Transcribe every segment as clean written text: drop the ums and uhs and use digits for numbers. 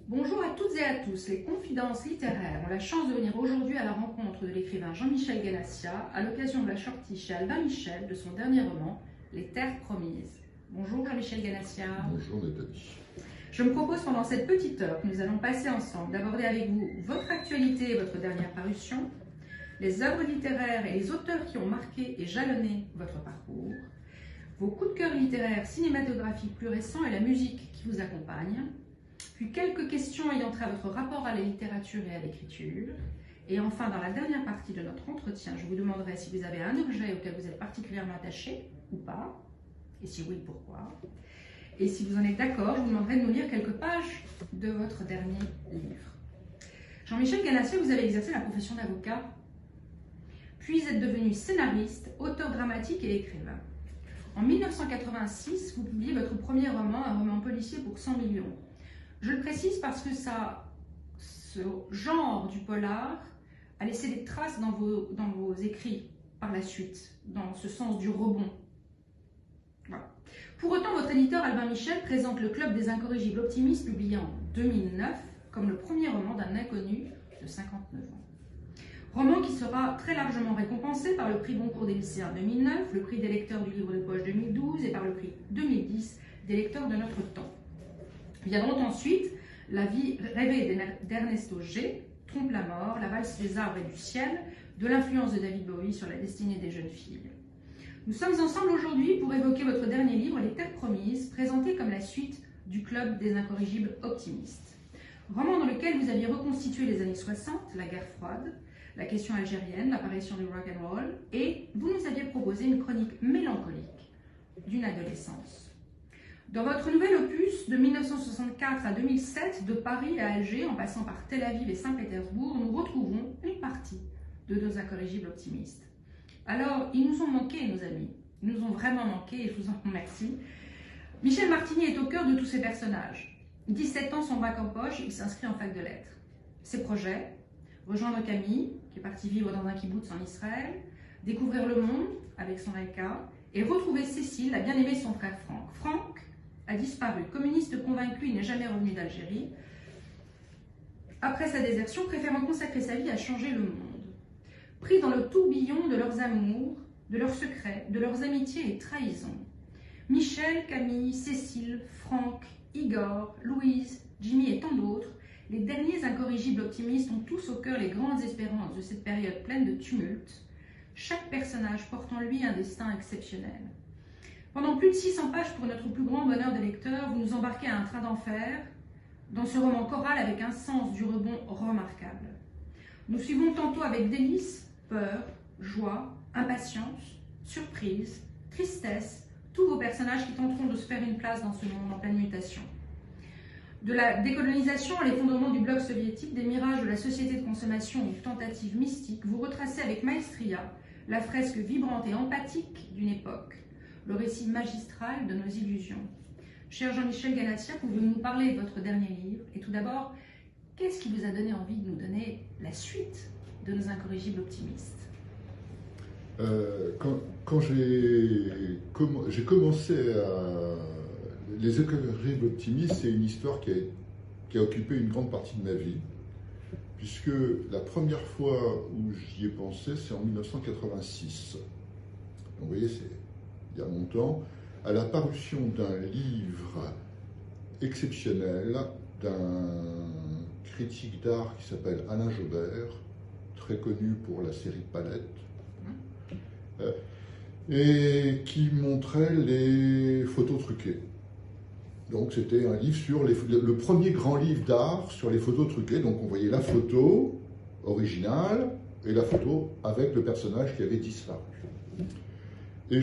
Bonjour à toutes et à tous. Les Confidences littéraires ont la chance de venir aujourd'hui à la rencontre de l'écrivain Jean-Michel Ganassia à l'occasion de la sortie chez Albin Michel de son dernier roman, Les Terres Promises. Bonjour Jean-Michel Ganassia. Bonjour Nathalie. Je me propose pendant cette petite heure que nous allons passer ensemble d'aborder avec vous votre actualité et votre dernière parution, les œuvres littéraires et les auteurs qui ont marqué et jalonné votre parcours, vos coups de cœur littéraires, cinématographiques plus récents et la musique qui vous accompagne, puis quelques questions ayant trait à votre rapport à la littérature et à l'écriture. Et enfin, dans la dernière partie de notre entretien, je vous demanderai si vous avez un objet auquel vous êtes particulièrement attaché ou pas, et si oui, pourquoi. Et si vous en êtes d'accord, je vous demanderai de nous lire quelques pages de votre dernier livre. Jean-Michel Ganassia, vous avez exercé la profession d'avocat, puis êtes devenu scénariste, auteur dramatique et écrivain. En 1986, vous publiez votre premier roman, un roman policier pour 100 millions. Je le précise parce que ce genre du polar a laissé des traces dans vos écrits par la suite, dans ce sens du rebond. Voilà. Pour autant, votre éditeur Albin Michel présente Le Club des Incorrigibles Optimistes, publié en 2009, comme le premier roman d'un inconnu de 59 ans. Roman qui sera très largement récompensé par le prix Goncourt des lycéens 2009, le prix des lecteurs du livre de poche 2012 et par le prix 2010 des lecteurs de notre temps. Viendront ensuite La vie rêvée d'Ernesto G, Trompe la mort, La valse des arbres et du ciel, de l'influence de David Bowie sur la destinée des jeunes filles. Nous sommes ensemble aujourd'hui pour évoquer votre dernier livre, Les Terres Promises, présenté comme la suite du Club des Incorrigibles Optimistes. Roman dans lequel vous aviez reconstitué les années 60, la guerre froide, la question algérienne, l'apparition du rock'n'roll, et vous nous aviez proposé une chronique mélancolique d'une adolescence. Dans votre nouvel opus de 1964 à 2007, de Paris à Alger, en passant par Tel Aviv et Saint-Pétersbourg, nous retrouvons une partie de nos incorrigibles optimistes. Alors, ils nous ont manqué, nos amis. Ils nous ont vraiment manqué et je vous en remercie. Michel Martini est au cœur de tous ces personnages. 17 ans, son bac en poche, il s'inscrit en fac de lettres. Ses projets, rejoindre Camille, qui est partie vivre dans un kibboutz en Israël, découvrir le monde avec son Laïka, et retrouver Cécile, la bien-aimée de son frère Franck. Franck a disparu. Communiste convaincu, il n'est jamais revenu d'Algérie. Après sa désertion, préférant consacrer sa vie à changer le monde. Pris dans le tourbillon de leurs amours, de leurs secrets, de leurs amitiés et trahisons. Michel, Camille, Cécile, Franck, Igor, Louise, Jimmy et tant d'autres, les derniers incorrigibles optimistes ont tous au cœur les grandes espérances de cette période pleine de tumulte. Chaque personnage porte en lui un destin exceptionnel. Pendant plus de 600 pages pour notre plus grand bonheur de lecteur, vous nous embarquez à un train d'enfer dans ce roman choral avec un sens du rebond remarquable. Nous suivons tantôt avec délice, peur, joie, impatience, surprise, tristesse, tous vos personnages qui tenteront de se faire une place dans ce monde en pleine mutation. De la décolonisation à l'effondrement du bloc soviétique, des mirages de la société de consommation aux tentatives mystiques, vous retracez avec maestria la fresque vibrante et empathique d'une époque, le récit magistral de nos illusions. Cher Jean-Michel Ganassia, pouvez-vous nous parler de votre dernier livre? Et tout d'abord, qu'est-ce qui vous a donné envie de nous donner la suite de nos incorrigibles optimistes? Quand j'ai commencé à... Les incorrigibles optimistes, c'est une histoire qui a occupé une grande partie de ma vie, puisque la première fois où j'y ai pensé, c'est en 1986. Donc vous voyez, c'est il y a longtemps, à la parution d'un livre exceptionnel d'un critique d'art qui s'appelle Alain Jobert, très connu pour la série Palette, et qui montrait les photos truquées. Donc c'était un livre sur le premier grand livre d'art sur les photos truquées. Donc on voyait la photo originale et la photo avec le personnage qui avait disparu. Et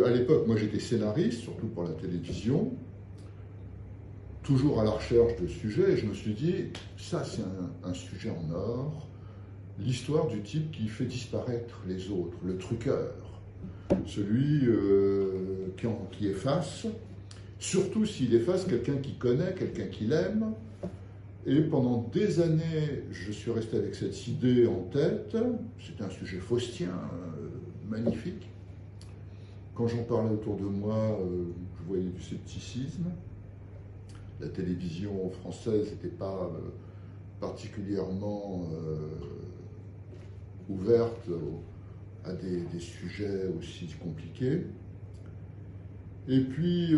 à l'époque, moi j'étais scénariste, surtout pour la télévision, toujours à la recherche de sujets, et je me suis dit, ça c'est un sujet en or, l'histoire du type qui fait disparaître les autres, le truqueur, celui qui efface, surtout s'il efface quelqu'un qu'il connaît, quelqu'un qu'il aime. Et pendant des années, je suis resté avec cette idée en tête. C'était un sujet faustien, magnifique. Quand j'en parlais autour de moi, je voyais du scepticisme. la télévision française n'était pas particulièrement ouverte à des sujets aussi compliqués. Et puis,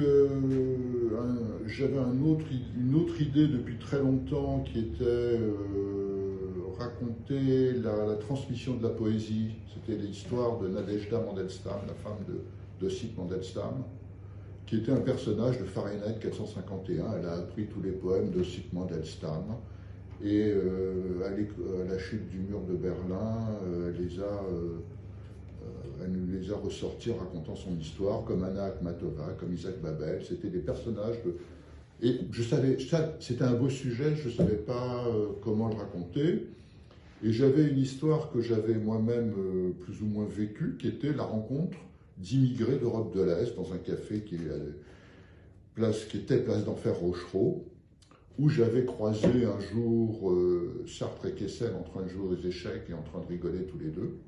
j'avais une autre idée depuis très longtemps qui était raconter la transmission de la poésie. C'était l'histoire de Nadejda Mandelstam, la femme d'Ossip Mandelstam, qui était un personnage de Fahrenheit 451. Elle a appris tous les poèmes d'Ossip Mandelstam. Et à la chute du mur de Berlin, elle nous les a ressortis racontant son histoire, comme Anna Akhmatova, comme Isaac Babel. C'était des personnages Et je savais, c'était un beau sujet, je ne savais pas comment le raconter. Et j'avais une histoire que j'avais moi-même plus ou moins vécue, qui était la rencontre d'immigrés d'Europe de l'Est dans un café qui était place d'Enfer Rochereau, où j'avais croisé un jour Sartre et Kessel en train de jouer aux échecs et en train de rigoler tous les deux.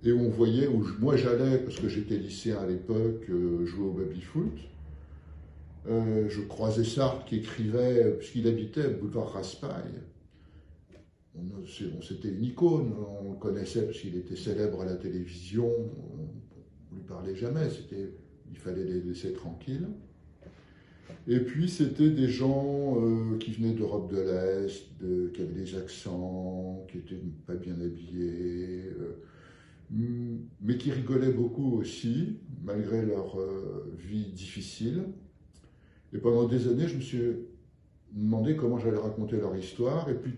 Et on voyait, où moi j'allais, parce que j'étais lycéen à l'époque, jouer au baby-foot. Je croisais Sartre qui écrivait, puisqu'il habitait boulevard Raspail. C'était une icône, on le connaissait parce qu'il était célèbre à la télévision, on ne lui parlait jamais, il fallait les laisser tranquilles. Et puis c'était des gens qui venaient d'Europe de l'Est, qui avaient des accents, qui n'étaient pas bien habillés, mais qui rigolaient beaucoup aussi, malgré leur vie difficile. Et pendant des années, je me suis demandé comment j'allais raconter leur histoire. Et puis,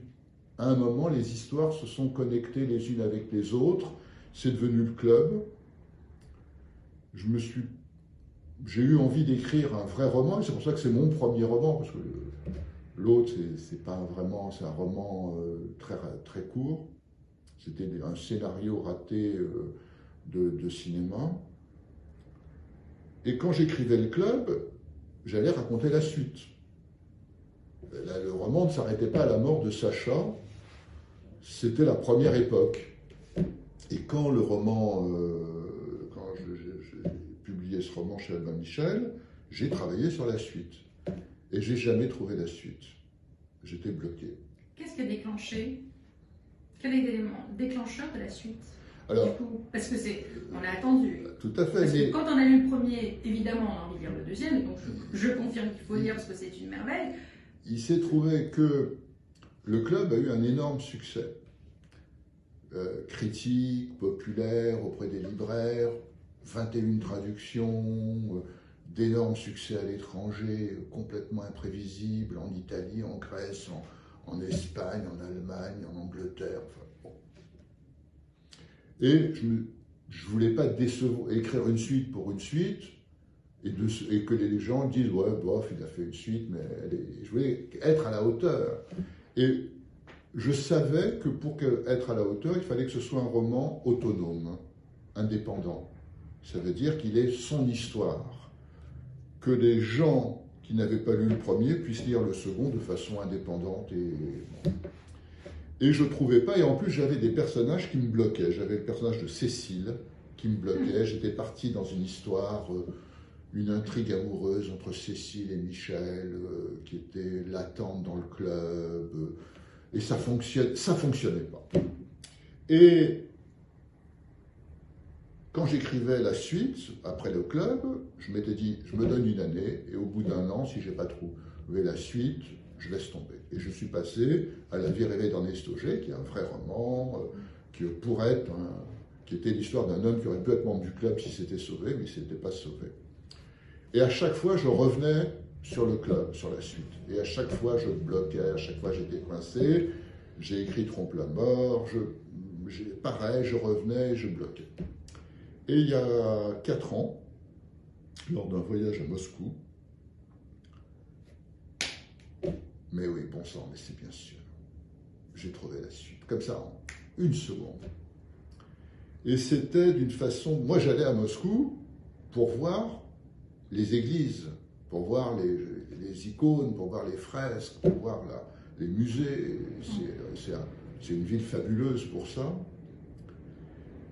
à un moment, les histoires se sont connectées les unes avec les autres. C'est devenu le club. J'ai eu envie d'écrire un vrai roman. Et c'est pour ça que c'est mon premier roman, parce que l'autre, c'est pas vraiment, c'est un roman très, très court. C'était un scénario raté de cinéma. Et quand j'écrivais le club, j'allais raconter la suite. Le roman ne s'arrêtait pas à la mort de Sacha, c'était la première époque. Et quand quand j'ai publié ce roman chez Albin Michel, j'ai travaillé sur la suite. Et j'ai jamais trouvé la suite. J'étais bloqué. Qu'est-ce qui a déclenché? Quel est l'élément déclencheur de la suite? Alors, du coup, parce que on a attendu. Tout à fait. Parce que quand on a lu le premier, évidemment, on a envie de lire le deuxième, donc je confirme qu'il faut lire parce que c'est une merveille. Il s'est trouvé que le club a eu un énorme succès. Critique, populaire, auprès des libraires, 21 traductions, d'énormes succès à l'étranger, complètement imprévisibles, en Italie, en Grèce, en Espagne, en Allemagne, en Angleterre. Enfin, bon. Et je ne voulais pas écrire une suite pour une suite, et que les gens disent « ouais, bof, il a fait une suite », mais je voulais être à la hauteur. Et je savais que pour être à la hauteur, il fallait que ce soit un roman autonome, indépendant. Ça veut dire qu'il ait son histoire, que les gens qui n'avaient pas lu le premier puissent lire le second de façon indépendante. Et je ne trouvais pas, et en plus j'avais des personnages qui me bloquaient. J'avais le personnage de Cécile qui me bloquait. J'étais parti dans une histoire, une intrigue amoureuse entre Cécile et Michel, qui était latente dans le club, et ça fonctionnait pas. Et quand j'écrivais la suite, après le club, je m'étais dit, je me donne une année, et au bout d'un an, si je n'ai pas trouvé la suite, je laisse tomber. Et je suis passé à La vie rêvée d'Ernest Auger, qui est un vrai roman, qui était l'histoire d'un homme qui aurait pu être membre du club s'il s'était sauvé, mais il ne s'était pas sauvé. Et à chaque fois, je revenais sur le club, sur la suite. Et à chaque fois, je bloquais, à chaque fois, j'étais coincé. J'ai écrit Trompe la mort, pareil, je revenais, je bloquais. Et il y a 4 ans, lors d'un voyage à Moscou, mais oui, bon sang, mais c'est bien sûr, j'ai trouvé la suite, comme ça, en une seconde. Et c'était d'une façon, moi j'allais à Moscou pour voir les églises, pour voir les icônes, pour voir les fresques, pour voir les musées. C'est une ville fabuleuse pour ça.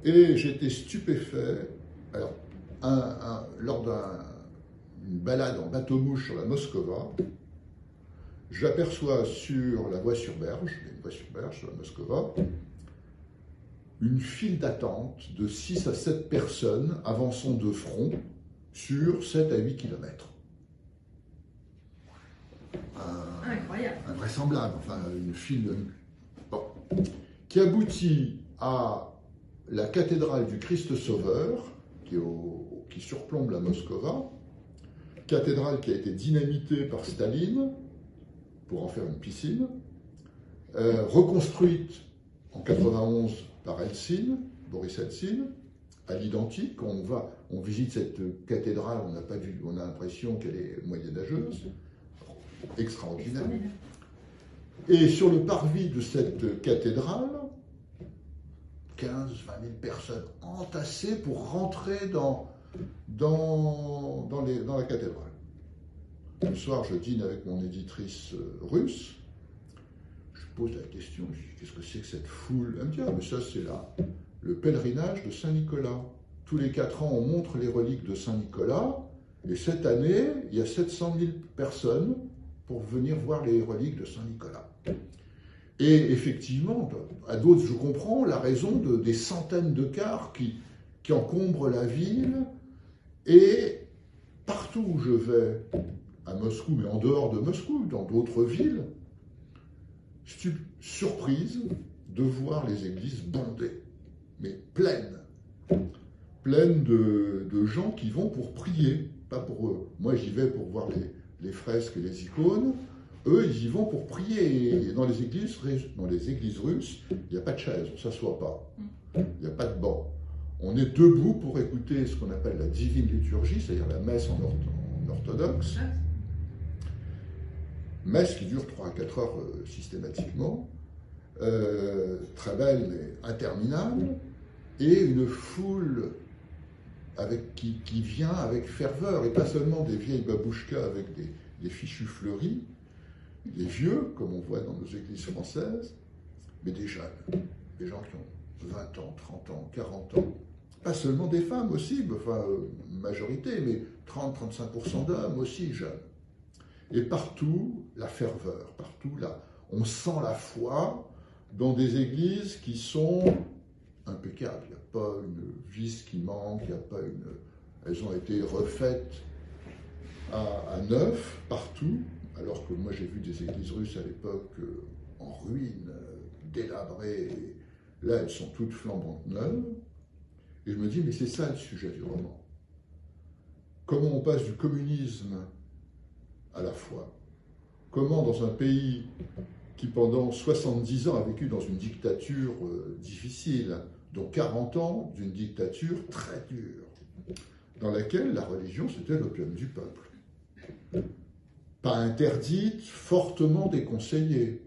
Et j'étais stupéfait. Alors, lors d'une balade en bateau-mouche sur la Moskova, j'aperçois sur la voie sur berge, il y a une voie sur berge sur la Moskova, une file d'attente de 6 à 7 personnes avançant de front sur 7 à 8 kilomètres. Incroyable. Invraisemblable, enfin une file bon, qui aboutit à la cathédrale du Christ Sauveur, qui surplombe la Moskova, cathédrale qui a été dynamitée par Staline pour en faire une piscine, reconstruite en 91 par Eltsine, Boris Eltsine, à l'identique. On visite cette cathédrale, on a l'impression qu'elle est moyenâgeuse, extraordinaire. Et sur le parvis de cette cathédrale, 15-20 000 personnes entassées pour rentrer dans la cathédrale. Le soir, je dîne avec mon éditrice russe. Je pose la question, je dis, qu'est-ce que c'est que cette foule? Elle me dit, ah, mais ça, c'est le pèlerinage de Saint-Nicolas. Tous les 4 ans, on montre les reliques de Saint-Nicolas. Et cette année, il y a 700 000 personnes pour venir voir les reliques de Saint-Nicolas. Et effectivement, à d'autres, je comprends la raison des centaines de cars qui encombrent la ville. Et partout où je vais, à Moscou, mais en dehors de Moscou, dans d'autres villes, je suis surprise de voir les églises bondées, mais pleines de gens qui vont pour prier, pas pour eux. Moi, j'y vais pour voir les fresques et les icônes. Eux, ils y vont pour prier. Et dans les églises russes, il n'y a pas de chaise, on ne s'assoit pas. Il n'y a pas de banc. On est debout pour écouter ce qu'on appelle la divine liturgie, c'est-à-dire la messe en orthodoxe. Messe qui dure 3 à 4 heures systématiquement, très belle mais interminable, et une foule qui vient avec ferveur, et pas seulement des vieilles babouchkas avec des fichus fleuris, des vieux, comme on voit dans nos églises françaises, mais des jeunes, des gens qui ont 20 ans, 30 ans, 40 ans. Pas seulement des femmes aussi, enfin, majorité, mais 30-35% d'hommes aussi jeunes. Et partout, la ferveur, partout, là, on sent la foi dans des églises qui sont impeccables. Il n'y a pas une vis qui manque, il n'y a pas une... Elles ont été refaites à neuf, partout, alors que moi j'ai vu des églises russes à l'époque en ruine, délabrées. Là, elles sont toutes flambantes neuves. Et je me dis, mais c'est ça le sujet du roman. Comment on passe du communisme à la foi? Comment, dans un pays qui, pendant 70 ans, a vécu dans une dictature difficile, dont 40 ans d'une dictature très dure, dans laquelle la religion, c'était l'opium du peuple. Pas interdite, fortement déconseillée,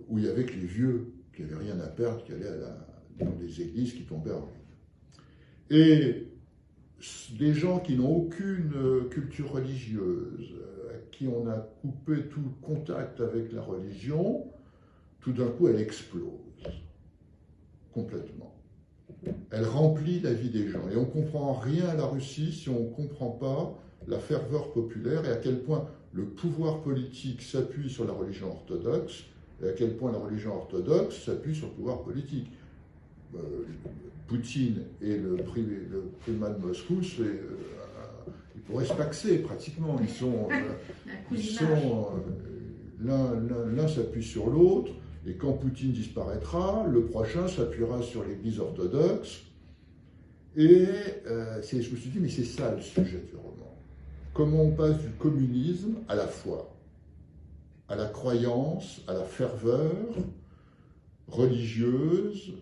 où il y avait que les vieux qui n'avaient rien à perdre, qui allaient dans des églises qui tombaient en ruine. Et des gens qui n'ont aucune culture religieuse, à qui on a coupé tout contact avec la religion, tout d'un coup, elle explose complètement. Elle remplit la vie des gens. Et on ne comprend rien à la Russie si on ne comprend pas la ferveur populaire et à quel point le pouvoir politique s'appuie sur la religion orthodoxe et à quel point la religion orthodoxe s'appuie sur le pouvoir politique. Poutine et le primat de Moscou, ils pourraient se paxer pratiquement. L'un s'appuie sur l'autre, et quand Poutine disparaîtra, le prochain s'appuiera sur l'Église orthodoxe. Et je me suis dit, mais c'est ça le sujet du roman. Comment on passe du communisme à la foi, à la croyance, à la ferveur religieuse,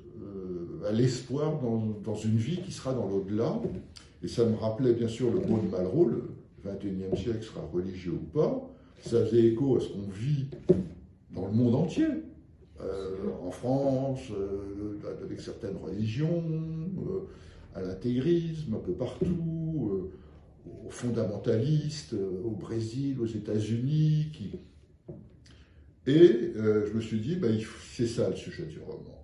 à l'espoir dans une vie qui sera dans l'au-delà. Et ça me rappelait bien sûr le mot de Malraux, le XXIe siècle sera religieux ou pas. Ça faisait écho à ce qu'on vit dans le monde entier, en France, avec certaines religions, à l'intégrisme un peu partout, aux fondamentalistes, au Brésil, aux États-Unis. Et je me suis dit, c'est ça le sujet du roman.